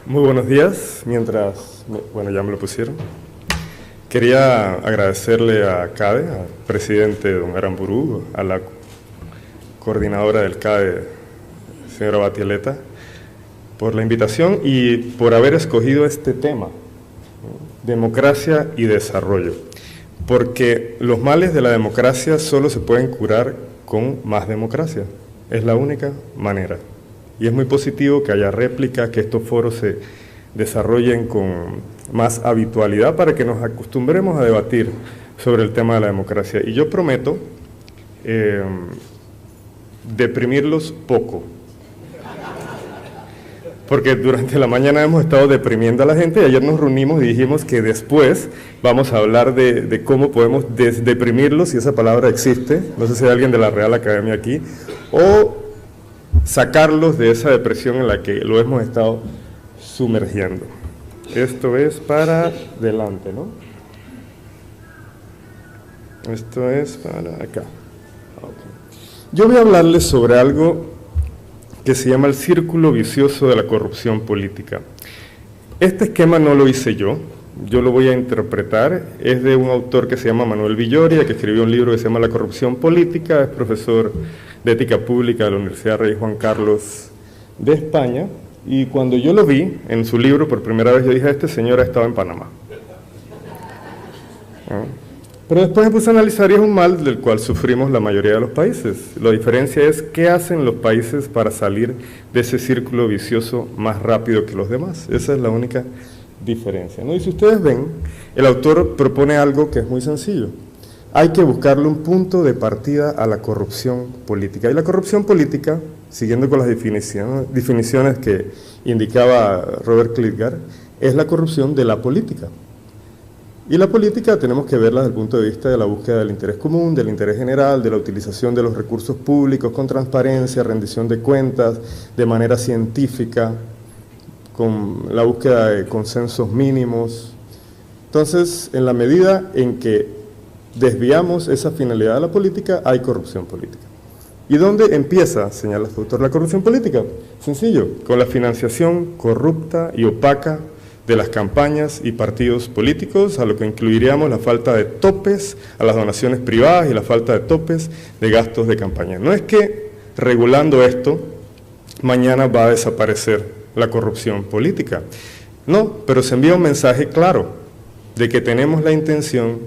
Muy buenos días. Bueno, ya me lo pusieron. Quería agradecerle a CADE, al presidente don Aramburú, a la coordinadora del CADE, señora Batieleta, por la invitación y por haber escogido este tema, democracia y desarrollo, porque los males de la democracia solo se pueden curar con más democracia, es la única manera. Y es muy positivo que haya réplicas, que estos foros se desarrollen con más habitualidad para que nos acostumbremos a debatir sobre el tema de la democracia. Y yo prometo deprimirlos poco, porque durante la mañana hemos estado deprimiendo a la gente y ayer nos reunimos y dijimos que después vamos a hablar de cómo podemos desdeprimirlos, si esa palabra existe, no sé si hay alguien de la Real Academia aquí, o sacarlos de esa depresión en la que lo hemos estado sumergiendo. Esto es para adelante, ¿no? Esto es para acá. Okay. Yo voy a hablarles sobre algo que se llama el círculo vicioso de la corrupción política. Este esquema no lo hice yo lo voy a interpretar, es de un autor que se llama Manuel Villoria, que escribió un libro que se llama La corrupción política, es profesor de ética pública de la Universidad Rey Juan Carlos de España, y cuando yo lo vi en su libro por primera vez, yo dije, este señor ha estado en Panamá. Pero después me puse a analizar y es un mal del cual sufrimos la mayoría de los países. La diferencia es qué hacen los países para salir de ese círculo vicioso más rápido que los demás. Esa es la única diferencia, ¿no? Y si ustedes ven, el autor propone algo que es muy sencillo. Hay que buscarle un punto de partida a la corrupción política. Y la corrupción política, siguiendo con las definiciones que indicaba Robert Klitgar, es la corrupción de la política. Y la política tenemos que verla desde el punto de vista de la búsqueda del interés común, del interés general, de la utilización de los recursos públicos con transparencia, rendición de cuentas, de manera científica, con la búsqueda de consensos mínimos. Entonces, en la medida en que desviamos esa finalidad de la política, hay corrupción política. ¿Y dónde empieza, señala el autor, la corrupción política? Sencillo, con la financiación corrupta y opaca de las campañas y partidos políticos, a lo que incluiríamos la falta de topes a las donaciones privadas y la falta de topes de gastos de campaña. No es que regulando esto, mañana va a desaparecer la corrupción política. No, pero se envía un mensaje claro de que tenemos la intención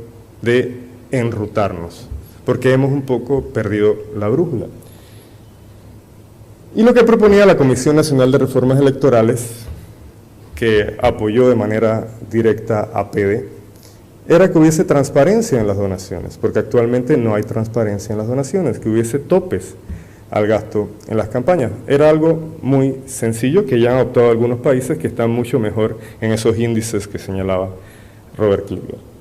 de enrutarnos, porque hemos un poco perdido la brújula. Y lo que proponía la Comisión Nacional de Reformas Electorales, que apoyó de manera directa a PD, era que hubiese transparencia en las donaciones, porque actualmente no hay transparencia en las donaciones, que hubiese topes al gasto en las campañas. Era algo muy sencillo que ya han adoptado algunos países que están mucho mejor en esos índices que señalaba Robert Klitgar.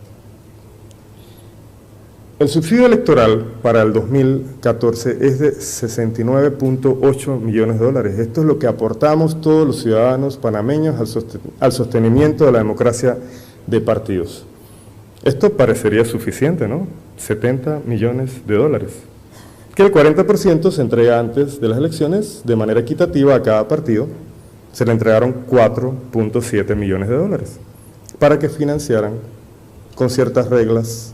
El subsidio electoral para el 2014 es de 69.8 millones de dólares. Esto es lo que aportamos todos los ciudadanos panameños al sostenimiento de la democracia de partidos. Esto parecería suficiente, ¿no? 70 millones de dólares. Que el 40% se entrega antes de las elecciones de manera equitativa a cada partido. Se le entregaron 4.7 millones de dólares para que financiaran con ciertas reglas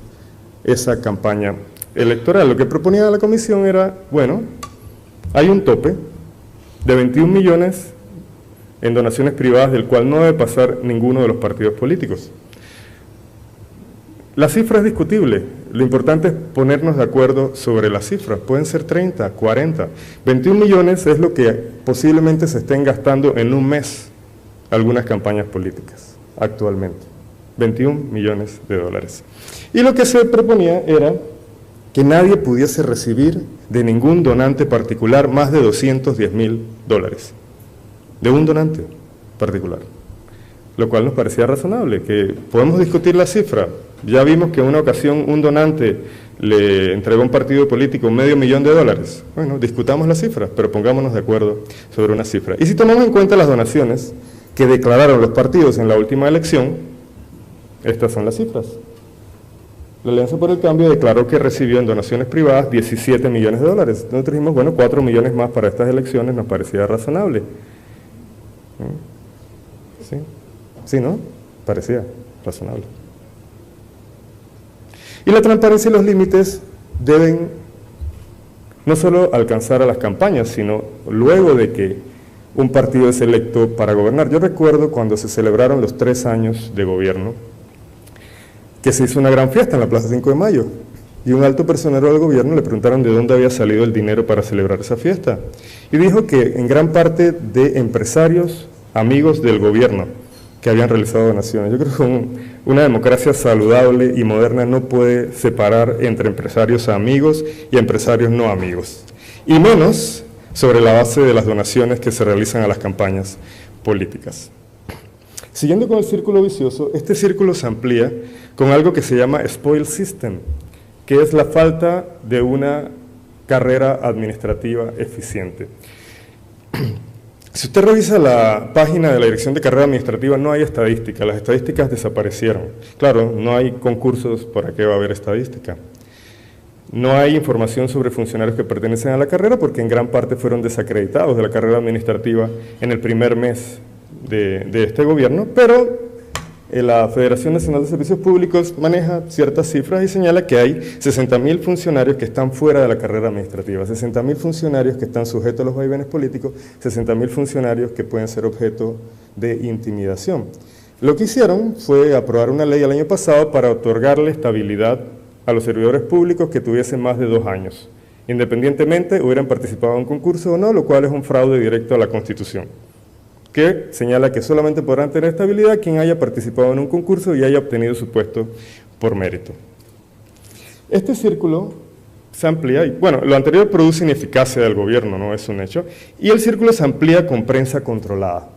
esa campaña electoral. Lo que proponía la comisión era, bueno, hay un tope de 21 millones en donaciones privadas, del cual no debe pasar ninguno de los partidos políticos. La cifra es discutible, lo importante es ponernos de acuerdo sobre las cifras, pueden ser 30, 40, 21 millones es lo que posiblemente se estén gastando en un mes algunas campañas políticas actualmente. 21 millones de dólares. Y lo que se proponía era que nadie pudiese recibir de ningún donante particular más de 210.000 dólares, de un donante particular, lo cual nos parecía razonable, que podemos discutir la cifra. Ya vimos que en una ocasión un donante le entregó a un partido político $500.000 de dólares. Bueno, discutamos la cifra, pero pongámonos de acuerdo sobre una cifra. Y si tomamos en cuenta las donaciones que declararon los partidos en la última elección, estas son las cifras. La Alianza por el Cambio declaró que recibió en donaciones privadas 17 millones de dólares. Nosotros dijimos, bueno, 4 millones más para estas elecciones nos parecía razonable. ¿Sí? ¿Sí, no? Parecía razonable. Y la transparencia y los límites deben no solo alcanzar a las campañas, sino luego de que un partido es electo para gobernar. Yo recuerdo cuando se celebraron los 3 años de gobierno, que se hizo una gran fiesta en la Plaza 5 de Mayo, y un alto personero del gobierno le preguntaron de dónde había salido el dinero para celebrar esa fiesta, y dijo que en gran parte de empresarios, amigos del gobierno, que habían realizado donaciones. Yo creo que una democracia saludable y moderna no puede separar entre empresarios amigos y empresarios no amigos, y menos sobre la base de las donaciones que se realizan a las campañas políticas. Siguiendo con el círculo vicioso, este círculo se amplía con algo que se llama spoil system, que es la falta de una carrera administrativa eficiente. Si usted revisa la página de la Dirección de Carrera Administrativa, no hay estadística, las estadísticas desaparecieron. Claro, no hay concursos, ¿para qué va a haber estadística? No hay información sobre funcionarios que pertenecen a la carrera porque en gran parte fueron desacreditados de la carrera administrativa en el primer mes de este gobierno, pero la Federación Nacional de Servicios Públicos maneja ciertas cifras y señala que hay 60.000 funcionarios que están fuera de la carrera administrativa, 60.000 funcionarios que están sujetos a los vaivenes políticos, 60.000 funcionarios que pueden ser objeto de intimidación. Lo que hicieron fue aprobar una ley el año pasado para otorgarle estabilidad a los servidores públicos que tuviesen más de 2 años, independientemente hubieran participado en un concurso o no, lo cual es un fraude directo a la Constitución, que señala que solamente podrán tener estabilidad quien haya participado en un concurso y haya obtenido su puesto por mérito. Este círculo se amplía, y bueno, lo anterior produce ineficacia del gobierno, no es un hecho, y el círculo se amplía con prensa controlada.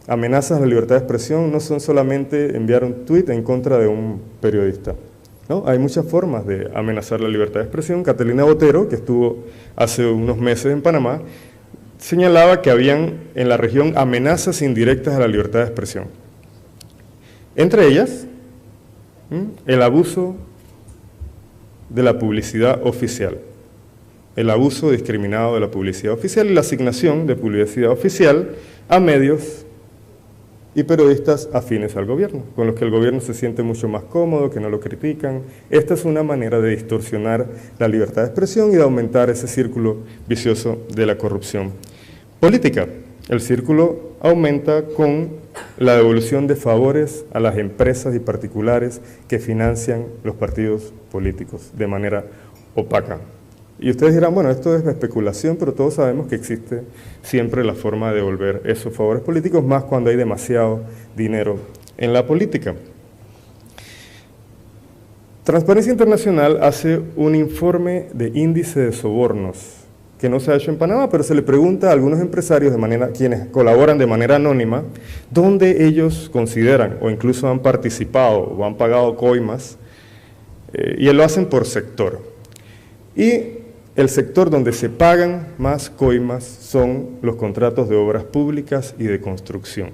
Amenazas a la libertad de expresión no son solamente enviar un tuit en contra de un periodista, ¿no? Hay muchas formas de amenazar la libertad de expresión. Catalina Botero, que estuvo hace unos meses en Panamá, señalaba que habían en la región amenazas indirectas a la libertad de expresión. Entre ellas, el abuso de la publicidad oficial, el abuso discriminado de la publicidad oficial y la asignación de publicidad oficial a medios y periodistas afines al gobierno, con los que el gobierno se siente mucho más cómodo, que no lo critican. Esta es una manera de distorsionar la libertad de expresión y de aumentar ese círculo vicioso de la corrupción política. El círculo aumenta con la devolución de favores a las empresas y particulares que financian los partidos políticos de manera opaca. Y ustedes dirán, bueno, esto es especulación, pero todos sabemos que existe siempre la forma de devolver esos favores políticos, más cuando hay demasiado dinero en la política. Transparencia Internacional hace un informe de índice de sobornos, que no se ha hecho en Panamá, pero se le pregunta a algunos empresarios, quienes colaboran de manera anónima, dónde ellos consideran, o incluso han participado, o han pagado coimas, y lo hacen por sector. Y el sector donde se pagan más coimas son los contratos de obras públicas y de construcción.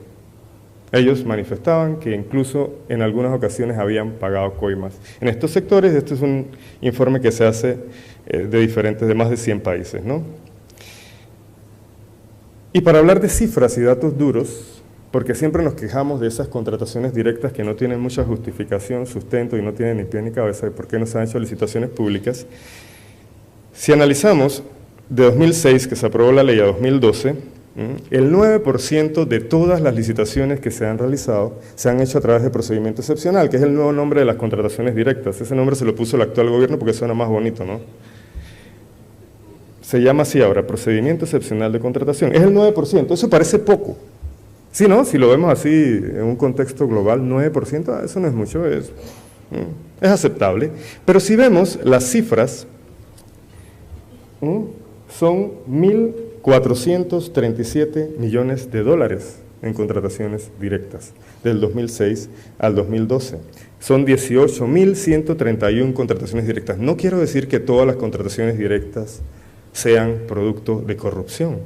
Ellos manifestaban que incluso en algunas ocasiones habían pagado coimas en estos sectores. Este es un informe que se hace de más de 100 países, ¿no? Y para hablar de cifras y datos duros, porque siempre nos quejamos de esas contrataciones directas que no tienen mucha justificación, sustento y no tienen ni pie ni cabeza de por qué no se han hecho licitaciones públicas. Si analizamos de 2006, que se aprobó la ley, a 2012, el 9% de todas las licitaciones que se han realizado se han hecho a través de procedimiento excepcional, que es el nuevo nombre de las contrataciones directas. Ese nombre se lo puso el actual gobierno porque suena más bonito, ¿no? Se llama así ahora, procedimiento excepcional de contratación. Es el 9%, eso parece poco. Sí, ¿no? Si lo vemos así en un contexto global, 9%, eso no es mucho, es aceptable. Pero si vemos las cifras, son 1.437 millones de dólares en contrataciones directas, del 2006 al 2012. Son 18.131 contrataciones directas. No quiero decir que todas las contrataciones directas sean producto de corrupción,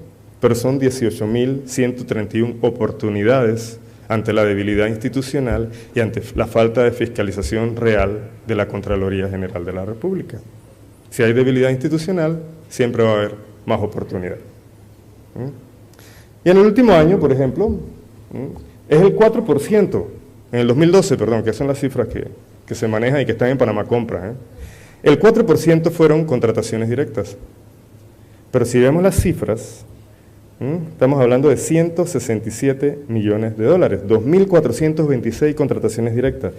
pero son 18.131 oportunidades ante la debilidad institucional y ante la falta de fiscalización real de la Contraloría General de la República. Si hay debilidad institucional, siempre va a haber más oportunidad. Y en el último año, por ejemplo, es el 4%, en el 2012, perdón, que son las cifras que se manejan y que están en Panamá Compras. El 4% fueron contrataciones directas. Pero si vemos las cifras, estamos hablando de 167 millones de dólares, 2.426 contrataciones directas,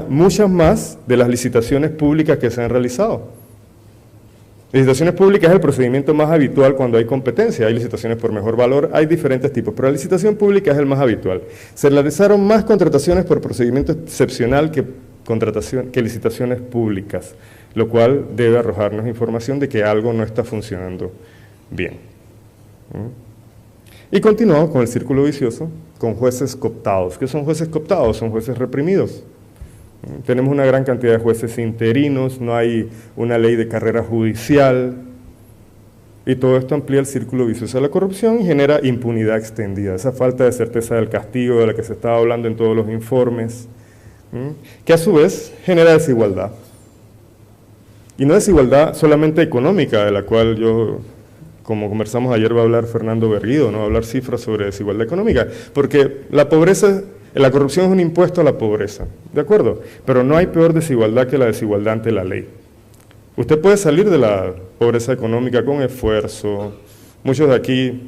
muchas más de las licitaciones públicas que se han realizado. Licitaciones públicas es el procedimiento más habitual cuando hay competencia, hay licitaciones por mejor valor, hay diferentes tipos, pero la licitación pública es el más habitual. Se realizaron más contrataciones por procedimiento excepcional que licitaciones públicas, lo cual debe arrojarnos información de que algo no está funcionando bien. Y continuamos con el círculo vicioso, con jueces cooptados. ¿Qué son jueces cooptados? Son jueces reprimidos. Tenemos una gran cantidad de jueces interinos, no hay una ley de carrera judicial, y todo esto amplía el círculo vicioso de la corrupción y genera impunidad extendida, esa falta de certeza del castigo de la que se estaba hablando en todos los informes, que a su vez genera desigualdad. Y no desigualdad solamente económica, de la cual yo, como conversamos ayer, va a hablar Fernando Berguido, ¿no? Va a hablar cifras sobre desigualdad económica, porque la corrupción es un impuesto a la pobreza, ¿de acuerdo? Pero no hay peor desigualdad que la desigualdad ante la ley. Usted puede salir de la pobreza económica con esfuerzo, muchos de aquí,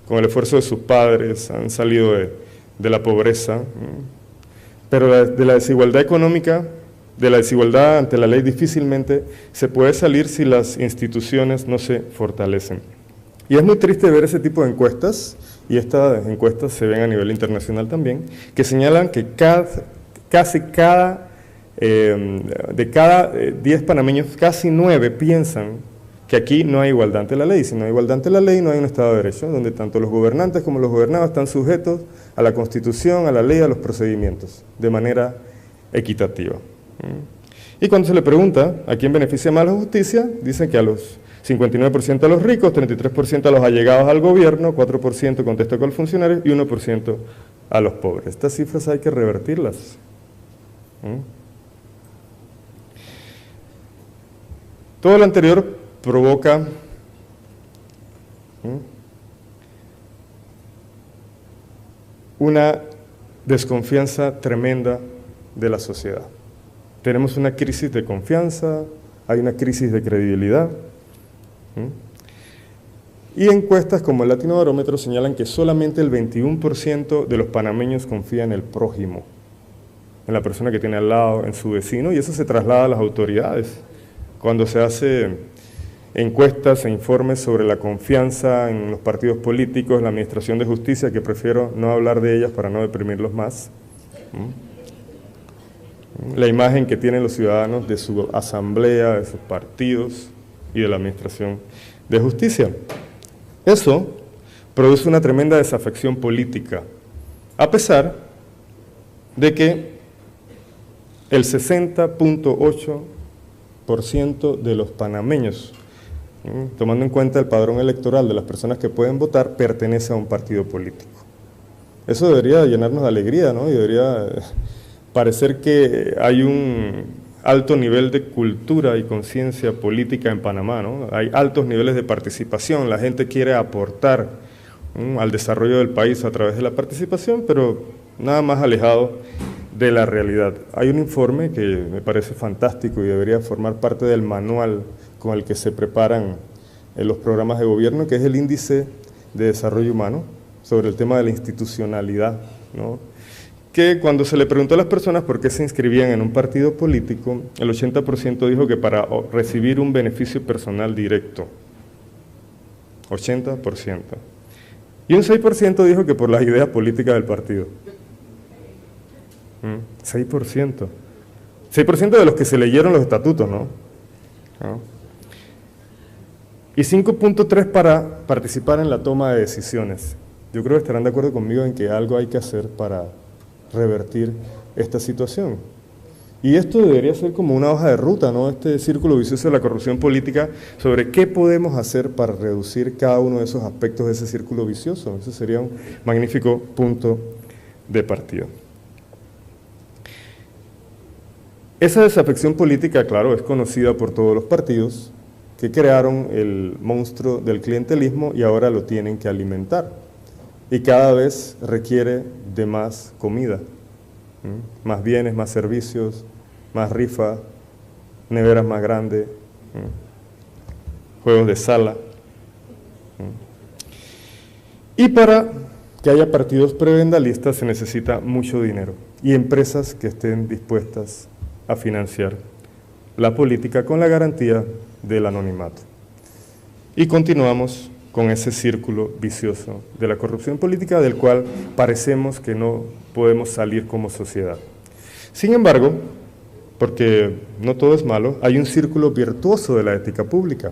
con el esfuerzo de sus padres, han salido de la pobreza, pero de la desigualdad económica, de la desigualdad ante la ley, difícilmente se puede salir si las instituciones no se fortalecen. Y es muy triste ver ese tipo de encuestas, y estas encuestas se ven a nivel internacional también, que señalan que de cada 10 panameños, casi 9 piensan que aquí no hay igualdad ante la ley. Si no hay igualdad ante la ley, no hay un Estado de Derecho, donde tanto los gobernantes como los gobernados están sujetos a la Constitución, a la ley, a los procedimientos, de manera equitativa. Y cuando se le pregunta a quién beneficia más la justicia, dicen que a los 59% a los ricos, 33% a los allegados al gobierno, 4% contesta con los funcionarios y 1% a los pobres. Estas cifras hay que revertirlas. Todo lo anterior provoca una desconfianza tremenda de la sociedad. Tenemos una crisis de confianza, hay una crisis de credibilidad. Y encuestas como el Latinobarómetro señalan que solamente el 21% de los panameños confía en el prójimo, en la persona que tiene al lado, en su vecino, y eso se traslada a las autoridades. Cuando se hace encuestas e informes sobre la confianza en los partidos políticos, la administración de justicia, que prefiero no hablar de ellas para no deprimirlos más, la imagen que tienen los ciudadanos de su asamblea, de sus partidos y de la administración de justicia. Eso produce una tremenda desafección política, a pesar de que el 60.8% de los panameños, tomando en cuenta el padrón electoral de las personas que pueden votar, pertenece a un partido político. Eso debería llenarnos de alegría, ¿no? Y debería parecer que hay un alto nivel de cultura y conciencia política en Panamá, ¿no? Hay altos niveles de participación, la gente quiere aportar al desarrollo del país a través de la participación, pero nada más alejado de la realidad. Hay un informe que me parece fantástico y debería formar parte del manual con el que se preparan los programas de gobierno, que es el Índice de Desarrollo Humano, sobre el tema de la institucionalidad, ¿no? Que cuando se le preguntó a las personas por qué se inscribían en un partido político, el 80% dijo que para recibir un beneficio personal directo. 80%. Y un 6% dijo que por las ideas políticas del partido. 6%. 6% de los que se leyeron los estatutos, ¿no? Y 5.3% para participar en la toma de decisiones. Yo creo que estarán de acuerdo conmigo en que algo hay que hacer para revertir esta situación. Y esto debería ser como una hoja de ruta, ¿no? Este círculo vicioso de la corrupción política, sobre qué podemos hacer para reducir cada uno de esos aspectos de ese círculo vicioso. Ese sería un magnífico punto de partida. Esa desafección política, claro, es conocida por todos los partidos que crearon el monstruo del clientelismo y ahora lo tienen que alimentar. y cada vez requiere de más comida, más bienes, más servicios, más rifa, neveras más grandes, juegos de sala. Y para que haya partidos prebendalistas se necesita mucho dinero y empresas que estén dispuestas a financiar la política con la garantía del anonimato. Y continuamos con ese círculo vicioso de la corrupción política del cual parecemos que no podemos salir como sociedad. Sin embargo, porque no todo es malo, hay un círculo virtuoso de la ética pública,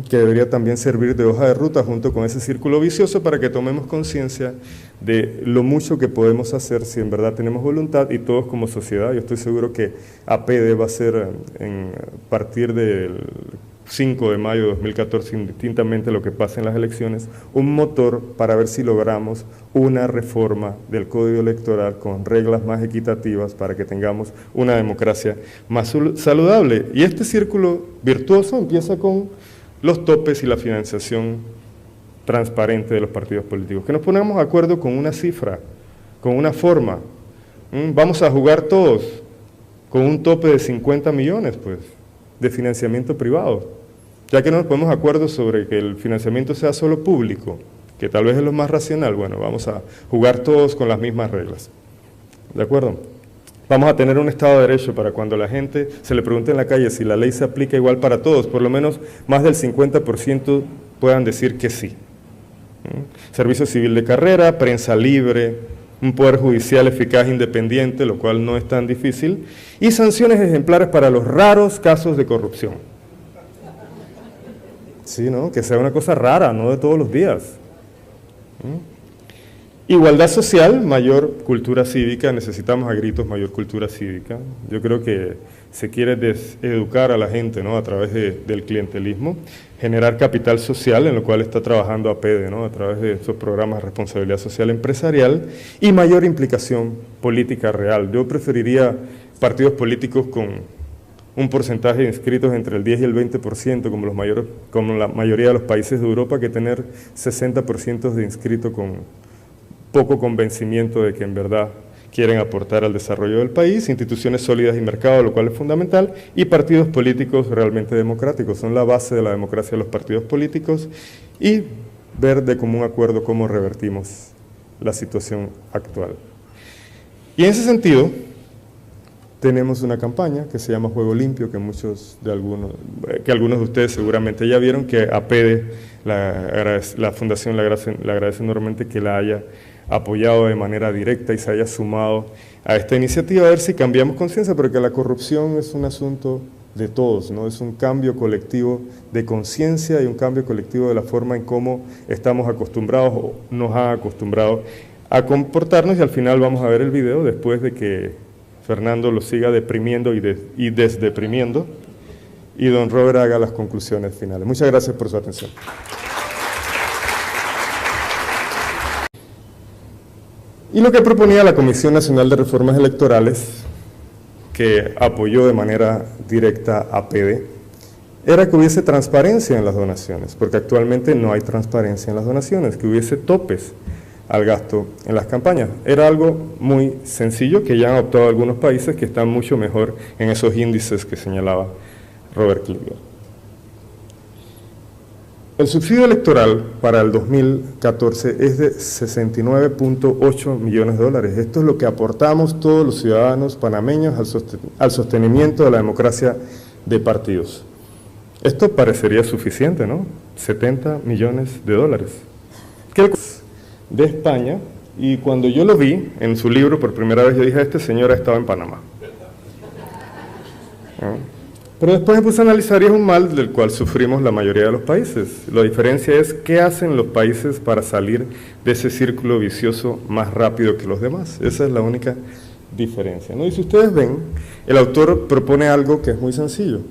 que debería también servir de hoja de ruta junto con ese círculo vicioso para que tomemos conciencia de lo mucho que podemos hacer si en verdad tenemos voluntad y todos como sociedad. Yo estoy seguro que APD va a ser a partir del 5 de mayo de 2014, indistintamente lo que pase en las elecciones, un motor para ver si logramos una reforma del Código Electoral con reglas más equitativas para que tengamos una democracia más saludable. Y este círculo virtuoso empieza con los topes y la financiación transparente de los partidos políticos. Que nos pongamos de acuerdo con una cifra, con una forma. Vamos a jugar todos con un tope de 50 millones, pues, de financiamiento privado. Ya que no nos ponemos de acuerdo sobre que el financiamiento sea solo público, que tal vez es lo más racional, bueno, vamos a jugar todos con las mismas reglas. ¿De acuerdo? Vamos a tener un Estado de Derecho para cuando la gente se le pregunte en la calle si la ley se aplica igual para todos, por lo menos más del 50% puedan decir que sí. Servicio civil de carrera, prensa libre, un poder judicial eficaz e independiente, lo cual no es tan difícil, y sanciones ejemplares para los raros casos de corrupción. Sí, ¿no? Que sea una cosa rara, no de todos los días. Igualdad social, mayor cultura cívica, necesitamos a gritos mayor cultura cívica. Yo creo que se quiere deseducar a la gente, ¿no?, a través del clientelismo, generar capital social, en lo cual está trabajando APD, ¿no?, a través de esos programas de responsabilidad social empresarial, y mayor implicación política real. Yo preferiría partidos políticos con un porcentaje de inscritos entre el 10 y el 20%, como la mayoría de los países de Europa, que tener 60% de inscritos con poco convencimiento de que en verdad quieren aportar al desarrollo del país, instituciones sólidas y mercado, lo cual es fundamental, y partidos políticos realmente democráticos. Son la base de la democracia de los partidos políticos, y ver de común acuerdo cómo revertimos la situación actual. Y en ese sentido, tenemos una campaña que se llama Juego Limpio, que algunos de ustedes seguramente ya vieron, que APD, la Fundación le agradece enormemente que la haya apoyado de manera directa y se haya sumado a esta iniciativa, a ver si cambiamos conciencia, porque la corrupción es un asunto de todos, ¿no? Es un cambio colectivo de conciencia y un cambio colectivo de la forma en cómo estamos acostumbrados o nos han acostumbrado a comportarnos, y al final vamos a ver el video después de que Fernando lo siga deprimiendo y desdeprimiendo, y don Robert haga las conclusiones finales. Muchas gracias por su atención. Y lo que proponía la Comisión Nacional de Reformas Electorales, que apoyó de manera directa a APD, era que hubiese transparencia en las donaciones, porque actualmente no hay transparencia en las donaciones, que hubiese topes al gasto en las campañas. Era algo muy sencillo que ya han adoptado algunos países que están mucho mejor en esos índices que señalaba Robert Kliger. El subsidio electoral para el 2014 es de 69.8 millones de dólares. Esto es lo que aportamos todos los ciudadanos panameños al sostenimiento de la democracia de partidos. Esto parecería suficiente, ¿no? 70 millones de dólares. ¿Qué de España? Y cuando yo lo vi en su libro por primera vez, yo dije, este señor ha estado en Panamá. Pero después me puse a analizar, y es un mal del cual sufrimos la mayoría de los países. La diferencia es qué hacen los países para salir de ese círculo vicioso más rápido que los demás. Esa es la única diferencia, ¿no? Y si ustedes ven, el autor propone algo que es muy sencillo.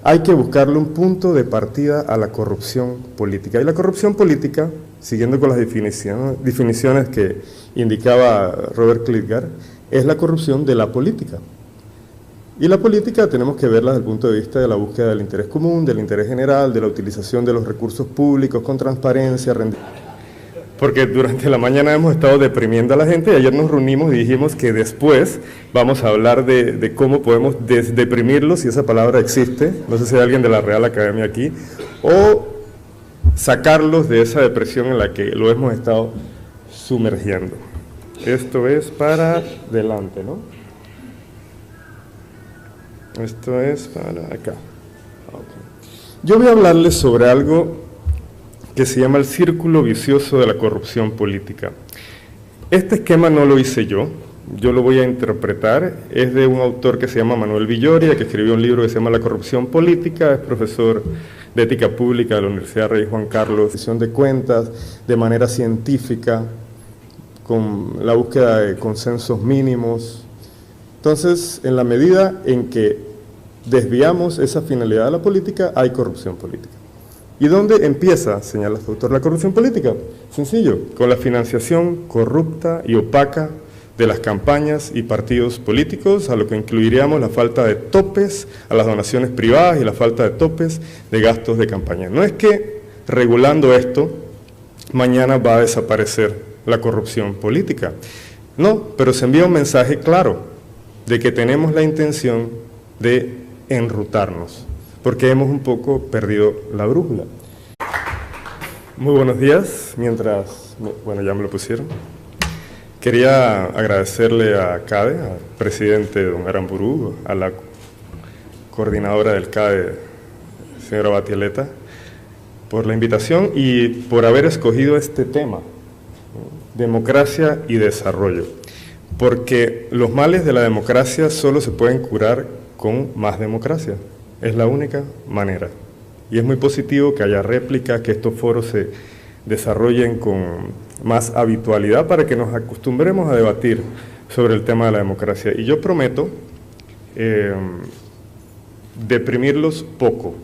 Hay que buscarle un punto de partida a la corrupción política. Y la corrupción política, siguiendo con las definiciones que indicaba Robert Kliger, es la corrupción de la política. Y la política tenemos que verla desde el punto de vista de la búsqueda del interés común, del interés general, de la utilización de los recursos públicos con transparencia, porque durante la mañana hemos estado deprimiendo a la gente y ayer nos reunimos y dijimos que después vamos a hablar de cómo podemos desdeprimirlos, si esa palabra existe, no sé si hay alguien de la Real Academia aquí, o sacarlos de esa depresión en la que lo hemos estado sumergiendo. Esto es para adelante, ¿no? Esto es para acá. Okay. Yo voy a hablarles sobre algo que se llama el círculo vicioso de la corrupción política. Este esquema no lo hice yo lo voy a interpretar, es de un autor que se llama Manuel Villoria, que escribió un libro que se llama La corrupción política, es profesor de ética pública de la Universidad Rey Juan Carlos, rendición de cuentas de manera científica, con la búsqueda de consensos mínimos. Entonces, en la medida en que desviamos esa finalidad de la política, hay corrupción política. ¿Y dónde empieza, señala este autor, la corrupción política? Sencillo, con la financiación corrupta y opaca de las campañas y partidos políticos, a lo que incluiríamos la falta de topes a las donaciones privadas y la falta de topes de gastos de campaña. No es que regulando esto, mañana va a desaparecer la corrupción política. No, pero se envía un mensaje claro de que tenemos la intención de enrutarnos, porque hemos un poco perdido la brújula. Muy buenos días, bueno, ya me lo pusieron. Quería agradecerle a CADE, al presidente don Aramburú, a la coordinadora del CADE, señora Batieleta, por la invitación y por haber escogido este tema, democracia y desarrollo, porque los males de la democracia solo se pueden curar con más democracia. Es la única manera. Y es muy positivo que haya réplicas, que estos foros se desarrollen con más habitualidad para que nos acostumbremos a debatir sobre el tema de la democracia. Y yo prometo deprimirlos poco,